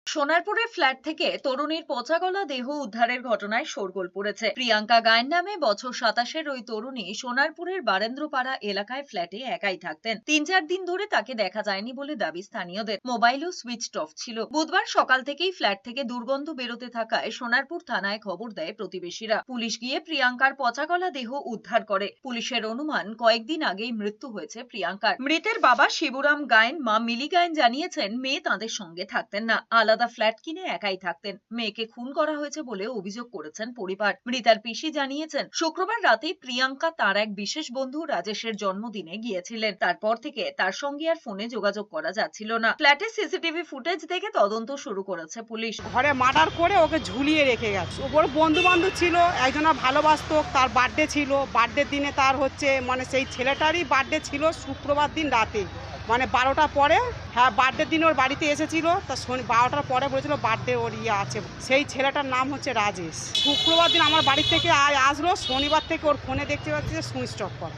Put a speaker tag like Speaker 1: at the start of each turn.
Speaker 1: সোনারপুরের flat থেকে তরুণীর পচাগলা দেহ উদ্ধারের ঘটনায় শোরগোল পড়েছে। প্রিয়াঙ্কা গায়েন নামে বছর 27-এর ওই তরুণী সোনারপুরের বারেন্দ্রপাড়া এলাকায় ফ্ল্যাটে একাই থাকতেন। 3-4 দিন ধরে তাকে দেখা যায়নি বলে দাবি স্থানীয়দের। মোবাইলও সুইচড অফ ছিল। বুধবার সকাল থেকেই ফ্ল্যাট থেকে দুর্গন্ধ বেরোতে থাকায় সোনারপুর থানায় খবর দেয় প্রতিবেশীরা। পুলিশ গিয়ে প্রিয়াঙ্কার পচাগলা দেহ উদ্ধার করে। পুলিশের অনুমান কয়েকদিন আগেই মৃত্যু হয়েছে প্রিয়াঙ্কার। মৃতের বাবা শিবুরাম গায়েন, মা মিলি গায়েন জানিয়েছেন মেয়ে তাঁদের সঙ্গে থাকতেন না, আলাদা ফ্ল্যাট কিনে একাই থাকতেন। মেয়েকে খুন করা হয়েছে বলে অভিযোগ করেছেন পরিবার। মৃতার পিসি জানিয়েছেন শুক্রবার রাতে প্রিয়াঙ্কা তার এক বিশেষ বন্ধু রাজেশের জন্মদিনে গিয়েছিলেন। তারপর থেকে তার সঙ্গে আর ফোনে যোগাযোগ করা যাচ্ছিল না। ফ্ল্যাটে সিসিটিভি ফুটেজ দেখে তদন্ত শুরু করেছে পুলিশ।
Speaker 2: ঘরে মার্ডার করে ওকে ঝুলিয়ে রেখে গেছে। ওর বন্ধু বান্ধব ছিল, একজনা ভালোবাসতো, তার বার্থডে ছিল। বার্থডে দিনে তার সেই ছেলেটারই বার্থডে ছিল শুক্রবার দিন রাতে, 12টার পরে। হ্যাঁ, বার্থডে দিন ওর বাড়িতে এসেছিল। তা 12টার পরে বলেছিল বার্থডে ওর আছে। সেই ছেলেটার নাম হচ্ছে রাজেশ। শুক্রবার দিন আমার বাড়ি থেকে আসলো, শনিবার থেকে ওর ফোনে দেখতে পাচ্ছি যে সুইচ অফ করা।